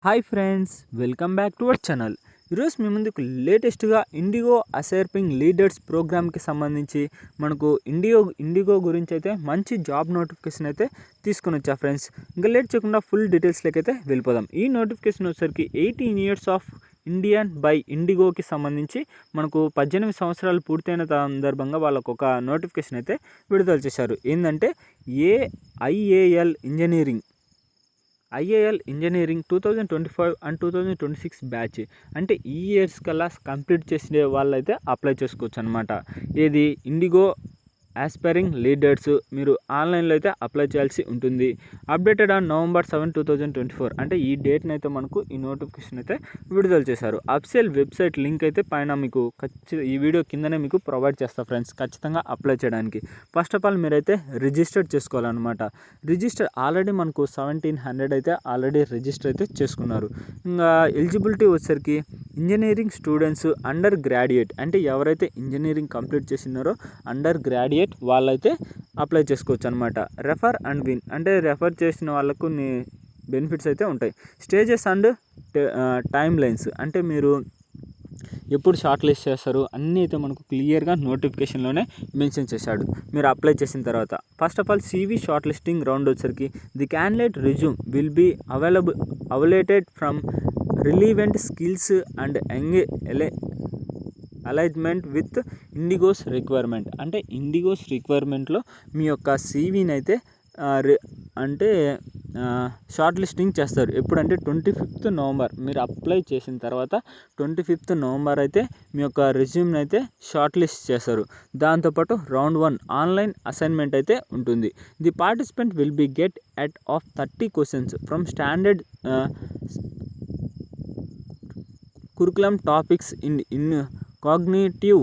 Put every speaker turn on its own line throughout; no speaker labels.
Hi friends, welcome back to our channel. ఈరోజు మీ ముందుకు లేటెస్ట్గా ఇండిగో అసైర్పింగ్ లీడర్స్ ప్రోగ్రామ్కి సంబంధించి మనకు ఇండిగో గురించి అయితే మంచి జాబ్ నోటిఫికేషన్ అయితే తీసుకుని వచ్చా ఫ్రెండ్స్. ఇంకా లేట్ చేయకుండా ఫుల్ డీటెయిల్స్లోకి అయితే వెళ్ళిపోదాం. ఈ నోటిఫికేషన్ వచ్చేసరికి 18 ఇయర్స్ ఆఫ్ ఇండియన్ బై ఇండిగోకి సంబంధించి మనకు 18 సంవత్సరాలు పూర్తయిన సందర్భంగా వాళ్ళకు ఒక నోటిఫికేషన్ అయితే విడుదల చేశారు. ఏంటంటే ఐఏఎల్ ఇంజనీరింగ్ 2025 అండ్ 2026 బ్యాచ్. అంటే ఈ ఇయర్స్ కల్లా కంప్లీట్ చేసే వాళ్ళైతే అప్లై చేసుకోవచ్చు అనమాట. ఏది ఇండిగో ఆస్పైరింగ్ లీడర్స్ మీరు ఆన్లైన్లో అయితే అప్లై చేయాల్సి ఉంటుంది. Updated on November 7, 2024. అంటే ఈ డేట్ని అయితే మనకు ఈ నోటిఫికేషన్ అయితే విడుదల చేశారు. అఫీషియల్ వెబ్సైట్ లింక్ అయితే పైన మీకు ఈ వీడియో కిందనే మీకు ప్రొవైడ్ చేస్తా ఫ్రెండ్స్, ఖచ్చితంగా అప్లై చేయడానికి. ఫస్ట్ ఆఫ్ ఆల్ మీరైతే రిజిస్టర్ చేసుకోవాలన్నమాట. రిజిస్టర్ ఆల్రెడీ మనకు 1700 అయితే ఆల్రెడీ రిజిస్టర్ అయితే చేసుకున్నారు. ఇంకా ఎలిజిబిలిటీ వచ్చేసరికి ఇంజనీరింగ్ స్టూడెంట్స్ అండర్ గ్రాడ్యుయేట్, అంటే ఎవరైతే ఇంజనీరింగ్ కంప్లీట్ చేసినారో అండర్ గ్రాడ్యుయేట్ వాళ్ళైతే అప్లై చేసుకోవచ్చు అనమాట. రెఫర్ అండ్ విన్, అంటే రెఫర్ చేసిన వాళ్ళకు బెనిఫిట్స్ అయితే ఉంటాయి. స్టేజెస్ అండ్ టైమ్ లైన్స్, అంటే మీరు ఎప్పుడు షార్ట్ లిస్ట్ చేస్తారు అన్నీ అయితే మనకు క్లియర్గా నోటిఫికేషన్లోనే మెన్షన్ చేశాడు మీరు అప్లై చేసిన తర్వాత. First of all CV short listing round వచ్చరికి the candidate resume will be evaluated from relevant skills and alignment with IndiGo's requirement. అంటే ఇండిగోస్ రిక్వైర్మెంట్లో మీ యొక్క CVని అయితే అంటే షార్ట్ లిస్టింగ్ చేస్తారు. ఎప్పుడంటే 25th November మీరు అప్లై చేసిన తర్వాత 25th November అయితే మీ యొక్క రెజ్యూమ్ని అయితే షార్ట్ లిస్ట్ చేస్తారు. దాంతోపాటు రౌండ్ 1 ఆన్లైన్ అసైన్మెంట్ అయితే ఉంటుంది. The participant will be get at of 30 questions from standard curriculum topics in cognitive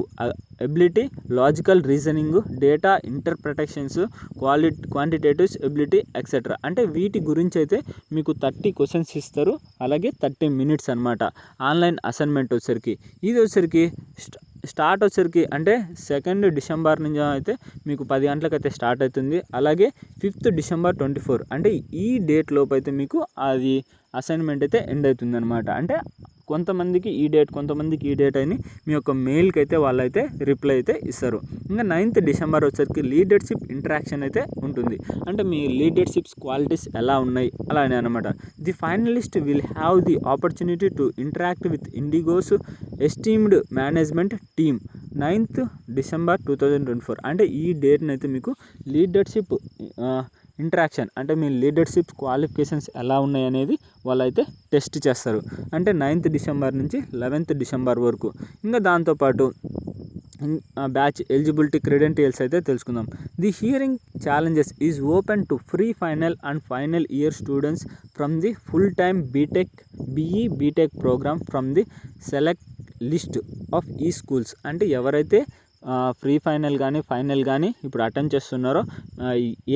ability, logical reasoning, data interpretations, quantitative ability etc. అంటే వీటి గురించి అయితే మీకు 30 క్వశ్చన్స్ ఇస్తారు. అలాగే 30 minutes అనమాట ఆన్లైన్ అసైన్మెంట్ వచ్చరికి. ఇది వచ్చరికి స్టార్ట్ వచ్చరికి అంటే 2nd December నుంచి అయితే మీకు 10 గంటలకు అయితే స్టార్ట్ అవుతుంది. అలాగే 5th December 2024 అంటే ఈ డేట్ లోపు అయితే మీకు అది అసైన్మెంట్ అయితే ఎండ్ అవుతుంది అనమాట. అంటే కొంతమందికి ఈ డేట్ కొంతమందికి ఈ డేట్ అని మీ యొక్క మెయిల్కి అయితే వాళ్ళైతే రిప్లై అయితే ఇస్తారు. ఇంకా 9th December వచ్చరికి లీడర్షిప్ ఇంటరాక్షన్ అయితే ఉంటుంది. అంటే మీ లీడర్షిప్స్ క్వాలిటీస్ ఎలా ఉన్నాయి అలానే అనమాట. The finalist will have the opportunity to interact with IndiGo's esteemed management team 9th December 2024. అంటే ఈ డేట్ని అయితే మీకు లీడర్షిప్ ఇంటరాక్షన్ అంటే మీ లీడర్షిప్ క్వాలిఫికేషన్స్ ఎలా ఉన్నాయి అనేది వాళ్ళైతే టెస్ట్ చేస్తారు. అంటే 9th December నుంచి 11th December వరకు. ఇంకా దాంతోపాటు బ్యాచ్ ఎలిజిబిలిటీ క్రెడెంటియల్స్ అయితే తెలుసుకుందాం. The hiring challenges is open to pre final and final year students from the full time BTech program from the select list of ఈ schools. అంటే ఎవరైతే pre final కానీ final కానీ ఇప్పుడు అటెంప్ట్ చేస్తున్నారో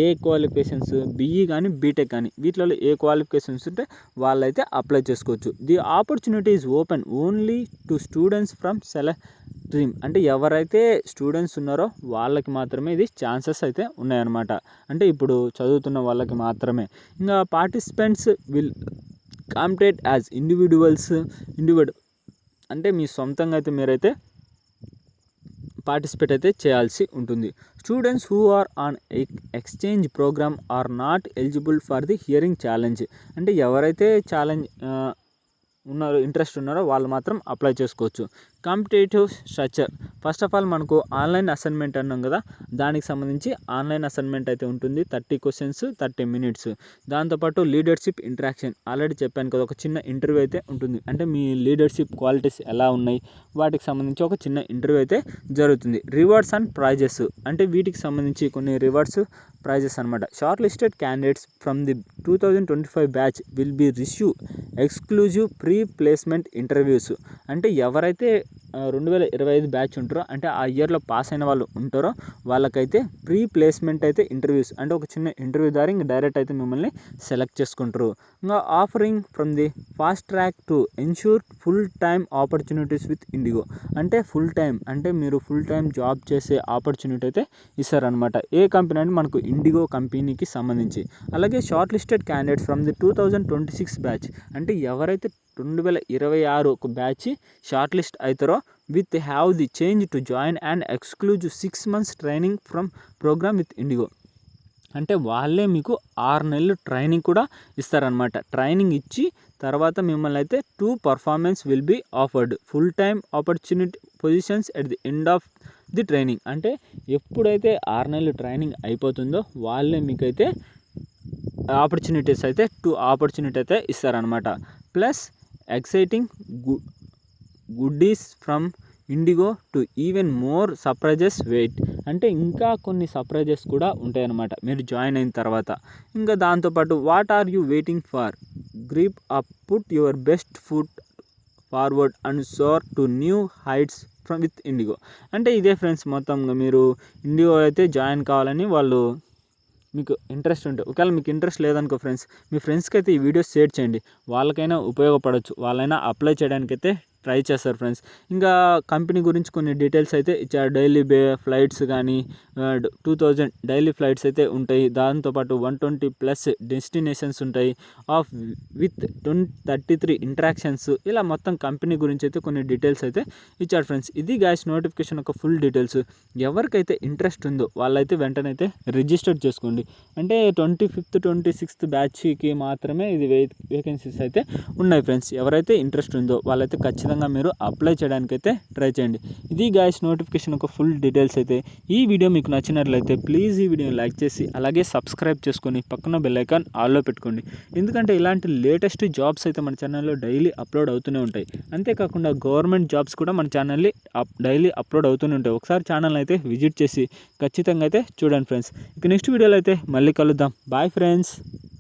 ఏ qualifications BE కానీ బీటెక్ కానీ వీటిలో ఏ క్వాలిఫికేషన్స్ ఉంటే వాళ్ళైతే అప్లై చేసుకోవచ్చు. The opportunity is open only to students from select stream. అంటే ఎవరైతే స్టూడెంట్స్ ఉన్నారో వాళ్ళకి మాత్రమే ఇది ఛాన్సెస్ అయితే ఉన్నాయన్నమాట. అంటే ఇప్పుడు చదువుతున్న వాళ్ళకి మాత్రమే. ఇంకా participants will compete as individual అంటే మీ సొంతంగా అయితే మీరైతే పార్టిసిపేట్ అయితే చేయాల్సి ఉంటుంది. Students who are on exchange program are not eligible for the hiring challenge. అంటే ఎవరైతే ఇంట్రెస్ట్ ఉన్నారో వాళ్ళు మాత్రం అప్లై చేసుకోవచ్చు. Competitive structure first of all మనకు ఆన్లైన్ అసైన్మెంట్ అన్నాం కదా, దానికి సంబంధించి ఆన్లైన్ అసైన్మెంట్ అయితే ఉంటుంది. 30 క్వశ్చన్స్ 30 minutes. దాంతోపాటు లీడర్షిప్ ఇంటరాక్షన్ ఆల్రెడీ చెప్పాను కదా, ఒక చిన్న ఇంటర్వ్యూ అయితే ఉంటుంది. అంటే మీ లీడర్షిప్ క్వాలిటీస్ ఎలా ఉన్నాయి వాటికి సంబంధించి ఒక చిన్న ఇంటర్వ్యూ అయితే జరుగుతుంది. రివార్డ్స్ అండ్ ప్రైజెస్, అంటే వీటికి సంబంధించి కొన్ని రివార్డ్స్ ప్రైజెస్ అనమాట. Short listed candidates from the 2025 batch will be receive exclusive pre placement interviews. అంటే ఎవరైతే 2025 బ్యాచ్ ఉంటారో, అంటే ఆ ఇయర్లో పాస్ అయిన వాళ్ళు ఉంటారో వాళ్ళకైతే ప్రీ ప్లేస్మెంట్ అయితే ఇంటర్వ్యూస్, అంటే ఒక చిన్న ఇంటర్వ్యూ ద్వారా ఇంక డైరెక్ట్ అయితే మిమ్మల్ని సెలెక్ట్ చేసుకుంటారు. ఇంకా offering from the fast track to ensure full time opportunities with IndiGo, అంటే ఫుల్ టైం అంటే మీరు ఫుల్ టైం జాబ్ చేసే ఆపర్చునిటీ అయితే ఇస్తారనమాట. ఏ కంపెనీ అంటే మనకు ఇండిగో కంపెనీకి సంబంధించి. అలాగే shortlisted candidates from the 2026 batch, అంటే ఎవరైతే 2026 ఒక బ్యాచ్ షార్ట్ లిస్ట్ అవుతారో with have the change to join and exclusive 6 months training from program with IndiGo, అంటే వాళ్ళే మీకు 6 నెలలు ట్రైనింగ్ కూడా ఇస్తారనమాట. ట్రైనింగ్ ఇచ్చి తర్వాత మిమ్మల్ని అయితే 2 performance will be offered full time opportunity positions at the end of the training, అంటే ఎప్పుడైతే 6 నెలలు ట్రైనింగ్ అయిపోతుందో వాళ్ళే మీకైతే ఆపర్చునిటీస్ అయితే 2 ఆపర్చునిటీ అయితే ఇస్తారనమాట. Plus exciting goodies from IndiGo to even more surprises wait, అంటే ఇంకా కొన్ని సర్ప్రైజెస్ కూడా ఉంటాయన్నమాట మీరు జాయిన్ అయిన తర్వాత. ఇంకా దాంతోపాటు what are you waiting for, grip up, put your best foot forward and soar to new heights from with IndiGo, అంటే ఇదే ఫ్రెండ్స్ మొత్తంగా మీరు ఇండిగో అయితే జాయిన్ కావాలని వాళ్ళు మీకు ఇంట్రెస్ట్ ఉంటే, ఒకవేళ మీకు ఇంట్రెస్ట్ లేదనుకో ఫ్రెండ్స్, మీ ఫ్రెండ్స్కి అయితే ఈ వీడియో షేర్ చేయండి, వాళ్ళకైనా ఉపయోగపడవచ్చు, వాళ్ళైనా అప్లై చేయడానికైతే ట్రై చేస్తారు ఫ్రెండ్స్. ఇంకా కంపెనీ గురించి కొన్ని డీటెయిల్స్ అయితే ఇచ్చారు. డైలీ ఫ్లైట్స్ కానీ 2000 డైలీ ఫ్లైట్స్ అయితే ఉంటాయి. దాంతోపాటు 120+ డెస్టినేషన్స్ ఉంటాయి విత్ 33 ఇంటరాక్షన్స్. ఇలా మొత్తం కంపెనీ గురించి అయితే కొన్ని డీటెయిల్స్ అయితే ఇచ్చాడు ఫ్రెండ్స్. ఇది గాయ్స్ నోటిఫికేషన్ ఒక ఫుల్ డీటెయిల్స్. ఎవరికైతే ఇంట్రెస్ట్ ఉందో వాళ్ళైతే వెంటనే అయితే రిజిస్టర్ చేసుకోండి. అంటే 25th 26th బ్యాచ్కి మాత్రమే ఇది వేకెన్సీస్ అయితే ఉన్నాయి ఫ్రెండ్స్. ఎవరైతే ఇంట్రెస్ట్ ఉందో వాళ్ళైతే ఖచ్చితంగా మీరు అప్లై చేయడానికి అయితే ట్రై చేయండి. ఇది గాయ్స్ నోటిఫికేషన్ ఒక ఫుల్ డీటెయిల్స్ అయితే. ఈ వీడియో మీకు నచ్చినట్లయితే ప్లీజ్ ఈ వీడియోని లైక్ చేసి అలాగే సబ్స్క్రైబ్ చేసుకొని పక్కన బెల్ ఐకాన్ ఆల్లో పెట్టుకోండి. ఎందుకంటే ఇలాంటి లేటెస్ట్ జాబ్స్ అయితే మన ఛానల్లో డైలీ అప్లోడ్ అవుతూనే ఉంటాయి. అంతేకాకుండా గవర్నమెంట్ జాబ్స్ కూడా మన ఛానల్ని డైలీ అప్లోడ్ అవుతూనే ఉంటాయి. ఒకసారి ఛానల్ అయితే విజిట్ చేసి ఖచ్చితంగా అయితే చూడండి ఫ్రెండ్స్. ఇక నెక్స్ట్ వీడియోలో అయితే మళ్ళీ కలుద్దాం. Bye friends.